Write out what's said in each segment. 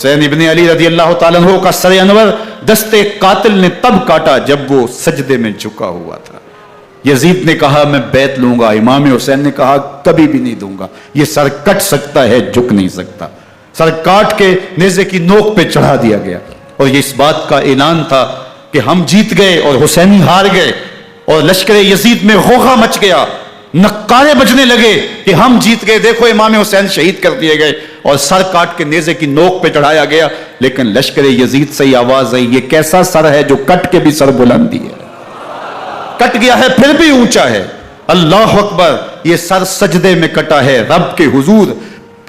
حسین ابن علی رضی اللہ تعالیٰ عنہ کا سر انور دستے قاتل نے تب کاٹا جب وہ سجدے میں جھکا ہوا تھا۔ یزید نے کہا میں بیعت لوں گا، امام حسین نے کہا کبھی بھی نہیں دوں گا، یہ سر کٹ سکتا ہے جھک نہیں سکتا۔ سر کاٹ کے نیزے کی نوک پہ چڑھا دیا گیا اور یہ اس بات کا اعلان تھا کہ ہم جیت گئے اور حسینی ہار گئے، اور لشکر یزید میں غوغا مچ گیا، نقارے بجنے لگے کہ ہم جیت گئے، دیکھو امام حسین شہید کر دیے گئے، اور سر کاٹ کے نیزے کی نوک پہ چڑھایا گیا۔ لیکن لشکر یزید سے ہی آواز آئی یہ کیسا سر ہے جو کٹ کے بھی سر بلندی ہے، کٹ گیا ہے پھر بھی اونچا ہے۔ اللہ اکبر، یہ سر سجدے میں کٹا ہے، رب کے حضور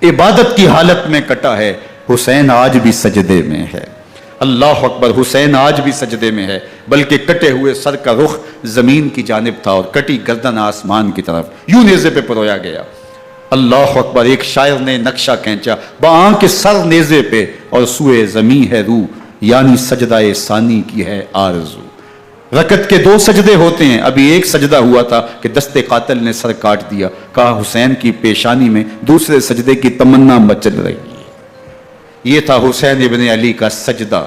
عبادت کی حالت میں کٹا ہے۔ حسین آج بھی سجدے میں ہے، اللہ اکبر، حسین آج بھی سجدے میں ہے، بلکہ کٹے ہوئے سر کا رخ زمین کی جانب تھا اور کٹی گردن آسمان کی طرف، یوں نیزے پہ پرویا گیا۔ اللہ اکبر، ایک شاعر نے نقشہ کھینچا، بآنکھ سر نیزے پہ اور سوئے زمین ہے روح، یعنی سجدہ ثانی کی ہے آرزو۔ رکعت کے 2 سجدے ہوتے ہیں، ابھی ایک سجدہ ہوا تھا کہ دستے قاتل نے سر کاٹ دیا، کہا حسین کی پیشانی میں دوسرے سجدے کی تمنا مچل رہی ہے۔ یہ تھا حسین ابن علی کا سجدہ،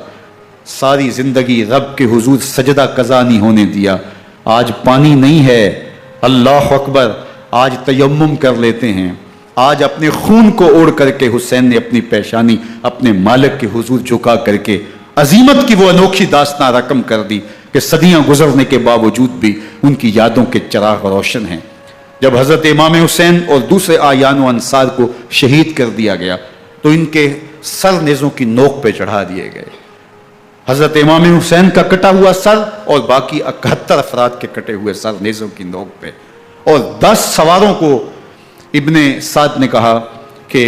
ساری زندگی رب کے حضور سجدہ قضا نہیں ہونے دیا۔ آج پانی نہیں ہے، اللہ اکبر، آج تیمم کر لیتے ہیں، آج اپنے خون کو اوڑ کر کے حسین نے اپنی پیشانی اپنے مالک کے حضور جھکا کر کے عظیمت کی وہ انوکھی داستان رقم کر دی کہ صدیاں گزرنے کے باوجود بھی ان کی یادوں کے چراغ روشن ہیں۔ جب حضرت امام حسین اور دوسرے آیان و انصار کو شہید کر دیا گیا تو ان کے سر نیزوں کی نوک پہ چڑھا دیے گئے۔ حضرت امام حسین کا کٹا ہوا سر اور باقی 71 افراد کے کٹے ہوئے سر نیزوں کی نوک پہ، اور 10 سواروں کو ابن سعد نے کہا کہ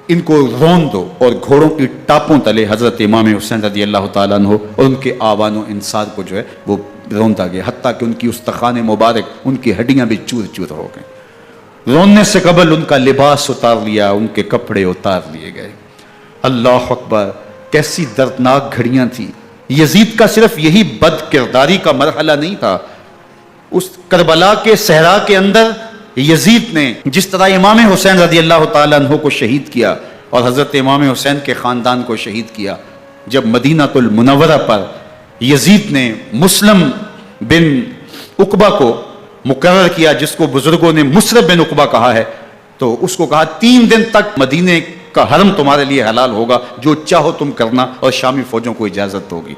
ان کو رون دو، اور گھوڑوں کی ٹاپوں تلے حضرت امام حسین رضی اللہ تعالیٰ عنہ اور ان کے آوان و انصار کو جو ہے وہ روندا گیا، حتیٰ کہ ان کی استخوان مبارک، ان کی ہڈیاں بھی چور چور ہو گئیں۔ روننے سے قبل ان کا لباس اتار لیا، ان کے کپڑے اتار لیے گئے۔ اللہ اکبر، کیسی دردناک گھڑیاں تھیں۔ یزید کا صرف یہی بد کرداری کا مرحلہ نہیں تھا، اس کربلا کے صحرا کے اندر یزید نے جس طرح امام حسین رضی اللہ تعالیٰ عنہ کو شہید کیا اور حضرت امام حسین کے خاندان کو شہید کیا، جب مدینہ المنورہ پر یزید نے مسلم بن عقبہ کو مقرر کیا، جس کو بزرگوں نے مصرب بن عقبہ کہا ہے، تو اس کو کہا 3 دن تک مدینے کا حرم تمہارے لیے حلال ہوگا، جو چاہو تم کرنا، اور شامی فوجوں کو اجازت ہوگی۔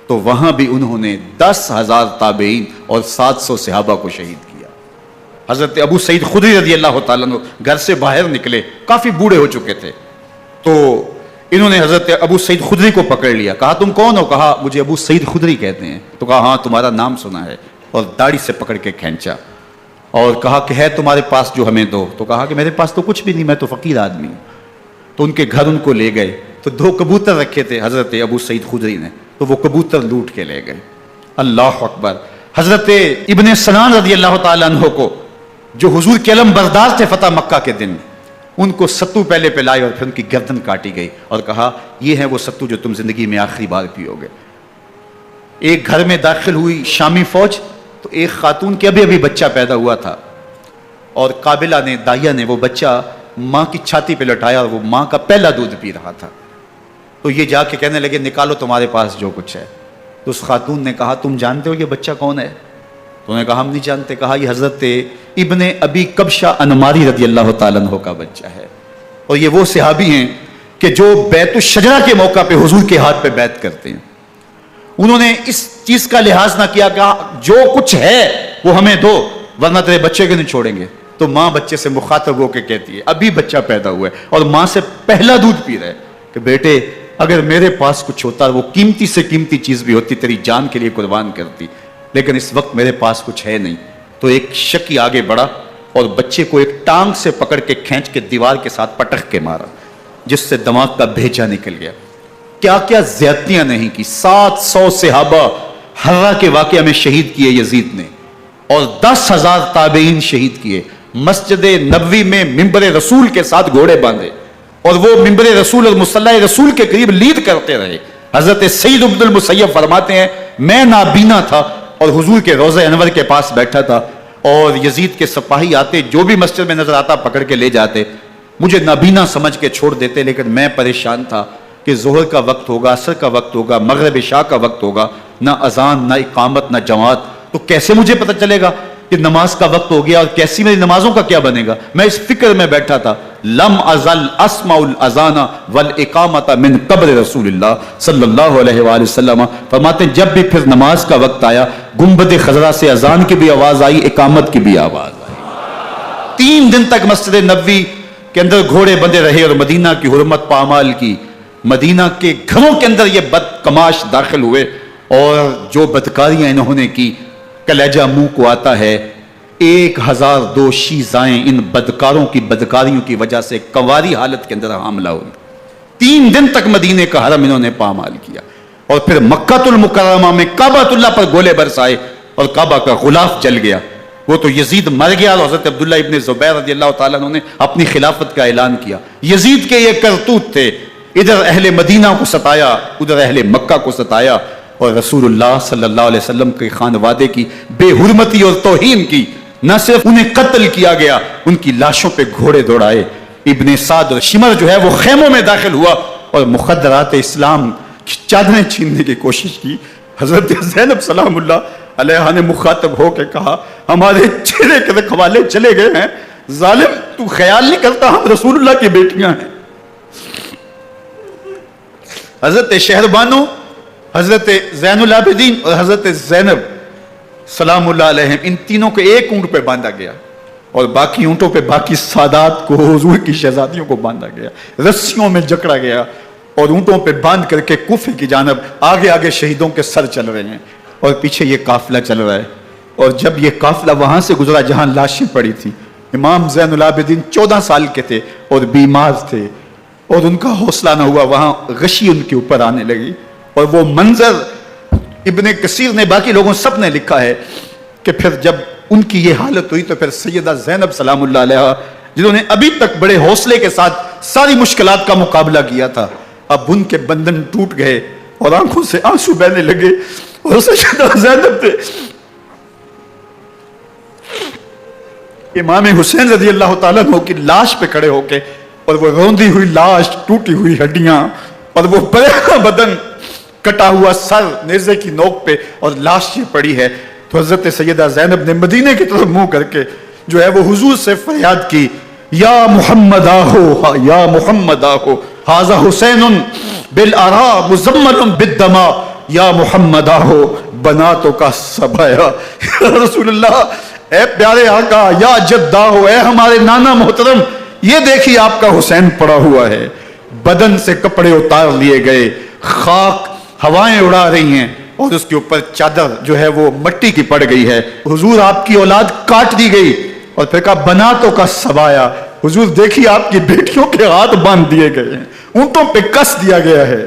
تو وہاں بھی انہوں نے 10,000 تابعین اور 700 صحابہ کو شہید کیا۔ حضرت ابو سعید خدری رضی اللہ تعالیٰ عنہ گھر سے باہر نکلے، کافی بوڑھے ہو چکے تھے، تو انہوں نے حضرت ابو سعید خدری کو پکڑ لیا، کہا تم کون ہو؟ کہا مجھے ابو سعید خدری کہتے ہیں۔ تو کہا ہاں تمہارا نام سنا ہے، اور داڑھی سے پکڑ کے کھینچا اور کہا کہ ہے تمہارے پاس جو ہمیں دو؟ تو کہا کہ میرے پاس تو کچھ بھی نہیں، میں تو فقیر آدمی ہوں۔ تو ان کے گھر ان کو لے گئے، تو 2 کبوتر رکھے تھے حضرت ابو سعید خدری نے، تو وہ کبوتر لوٹ کے لے گئے۔ اللہ اکبر، حضرت ابن سنان رضی اللہ تعالیٰ عنہ کو جو حضور کے علم بردار تھے فتح مکہ کے دن، ان کو ستو پہلے پہ لائے اور پھر ان کی گردن کاٹی گئی اور کہا یہ ہے وہ ستو جو تم زندگی میں آخری بار پیو گے۔ ایک گھر میں داخل ہوئی شامی فوج، تو ایک خاتون کے ابھی بچہ پیدا ہوا تھا، اور قابلہ نے، دائیا نے، وہ بچہ ماں کی چھاتی پہ لٹایا اور وہ ماں کا پہلا دودھ پی رہا تھا۔ تو یہ جا کے کہنے لگے نکالو تمہارے پاس جو کچھ ہے۔ تو اس خاتون نے کہا تم جانتے ہو یہ بچہ کون ہے؟ تو انہوں نے کہا ہم نہیں جانتے۔ کہا یہ حضرت ابن ابی کبشہ انماری رضی اللہ تعالیٰ عنہ کا بچہ ہے، اور یہ وہ صحابی ہیں کہ جو بیت الشجرہ کے موقع پہ حضور کے ہاتھ پہ بیعت کرتے ہیں۔ انہوں نے اس چیز کا لحاظ نہ کیا کہ جو کچھ ہے وہ ہمیں دو ورنہ تیرے بچے کو نہیں چھوڑیں گے۔ تو ماں بچے سے مخاطب ہو کے کہتی ہے، ابھی بچہ پیدا ہوا ہے اور ماں سے پہلا دودھ پی رہا ہے، کہ بیٹے اگر میرے پاس کچھ ہوتا، وہ قیمتی سے قیمتی چیز بھی ہوتی، تیری جان کے لیے قربان کرتی، لیکن اس وقت میرے پاس کچھ ہے نہیں۔ تو ایک شکی آگے بڑھا اور بچے کو ایک ٹانگ سے پکڑ کے کھینچ کے دیوار کے ساتھ پٹخ کے مارا، جس سے دماغ کا بھیجا نکل گیا۔ کیا کیا زیادتیاں نہیں کی۔ 700 صحابہ حرہ کے واقعہ میں شہید کیے یزید نے، اور 10,000 تابعین شہید کیے۔ مسجد نبوی میں ممبر رسول کے ساتھ گھوڑے باندھے، اور وہ ممبر رسول اور مصلی رسول کے قریب لیڈ کرتے رہے۔ حضرت سعید بن المسیب فرماتے ہیں میں نابینا تھا اور حضور کے روضہ انور کے پاس بیٹھا تھا، اور یزید کے سپاہی آتے، جو بھی مسجد میں نظر آتا پکڑ کے لے جاتے۔ مجھے نابینا سمجھ کے چھوڑ دیتے، لیکن میں پریشان تھا کہ ظہر کا وقت ہوگا، عصر کا وقت ہوگا، مغرب عشاء کا وقت ہوگا، نہ اذان، نہ اقامت، نہ جماعت، تو کیسے مجھے پتہ چلے گا کہ نماز کا وقت ہو گیا اور کیسی میری نمازوں کا کیا بنے گا؟ میں اس فکر میں بیٹھا تھا. لم ازل اسمع الاذان والاقامت من قبر رسول اللہ صلی اللہ علیہ وآلہ وسلم. فرماتے ہیں جب بھی پھر نماز کا وقت آیا، گنبد خضرا سے اذان کی بھی آواز آئی، اقامت کی بھی آواز آئی. 3 دن تک مسجد نبوی کے اندر گھوڑے بندے رہے اور مدینہ کی حرمت پامال کی. مدینہ کے گھروں کے اندر یہ بدکماش داخل ہوئے اور جو بدکاریاں انہوں نے کی، کلیجہ منہ کو آتا ہے. 1002 شیزائیں ان بدکاروں کی بدکاریوں کی وجہ سے کنواری حالت کے اندر حاملہ ہوئی. 3 دن تک مدینے کا حرم انہوں نے پامال کیا اور پھر مکہ المکرمہ میں کعبۃ اللہ پر گولے برسائے اور کعبہ کا غلاف جل گیا. وہ تو یزید مر گیا اور حضرت عبداللہ ابن زبیر رضی اللہ تعالیٰ عنہ نے اپنی خلافت کا اعلان کیا. یزید کے یہ کرتوت تھے، ادھر اہل مدینہ کو ستایا، ادھر اہل مکہ کو ستایا اور رسول اللہ صلی اللہ علیہ وسلم کے خانوادے کی بے حرمتی اور توہین کی. نہ صرف انہیں قتل کیا گیا، ان کی لاشوں پہ گھوڑے دوڑائے. ابن سعد اور شمر جو ہے وہ خیموں میں داخل ہوا اور مخدرات اسلام کی چادریں چھیننے کی کوشش کی. حضرت زینب سلام اللہ علیہ نے مخاطب ہو کے کہا ہمارے چہرے کے رکھوالے چلے گئے ہیں، ظالم تو خیال نہیں کرتا ہم رسول اللہ کی بیٹیاں ہیں. حضرت شہربانو، حضرت زین العابدین اور حضرت زینب سلام اللہ علیہ، ان تینوں کو ایک اونٹ پہ باندھا گیا اور باقی اونٹوں پہ باقی سادات کو، حضور کی شہزادیوں کو باندھا گیا، رسیوں میں جکڑا گیا اور اونٹوں پہ باندھ کر کے کوفے کی جانب آگے آگے شہیدوں کے سر چل رہے ہیں اور پیچھے یہ قافلہ چل رہا ہے. اور جب یہ قافلہ وہاں سے گزرا جہاں لاشیں پڑی تھی، امام زین العابدین 14 سال کے تھے اور بیمار تھے اور ان کا حوصلہ نہ ہوا، وہاں غشی ان کے اوپر آنے لگی. اور وہ منظر ابن کثیر نے، باقی لوگوں سب نے لکھا ہے کہ پھر جب ان کی یہ حالت ہوئی تو پھر سیدہ زینب سلام اللہ علیہ، جنہوں نے ابھی تک بڑے حوصلے کے ساتھ ساری مشکلات کا مقابلہ کیا تھا، اب ان کے بندھن ٹوٹ گئے اور آنکھوں سے آنسو بہنے لگے اور سیدہ زینب تھے امام حسین رضی اللہ تعالیٰ عنہ کی لاش پہ کھڑے ہو کے، اور وہ روندی ہوئی لاش، ٹوٹی ہوئی ہڈیاں اور وہ بڑا بدن، کٹا ہوا سر نیزے کی نوک پہ اور لاش یہ پڑی ہے. تو حضرت سیدہ زینب نے مدینے کی طرف منہ کر کے جو ہے وہ حضور سے فریاد کی، یا محمد آہو، یا محمد آہو، ھذا حسین بالآراء مزمل بالدماء، یا محمد آہو بناتوں کا سبایا. رسول اللہ، اے پیارے آقا، یا جدہ ہو، اے ہمارے نانا محترم، یہ دیکھیے آپ کا حسین پڑا ہوا ہے، بدن سے کپڑے اتار لیے گئے، خاک ہوائیں اڑا رہی ہیں اور اس کے اوپر چادر جو ہے وہ مٹی کی پڑ گئی ہے. حضور آپ کی اولاد کاٹ دی گئی اور پھر کہا بناتوں کا سبایا. حضور دیکھیے آپ کی بیٹیوں کے ہاتھ باندھ دیے گئے ہیں، اونٹوں پہ کس دیا گیا ہے.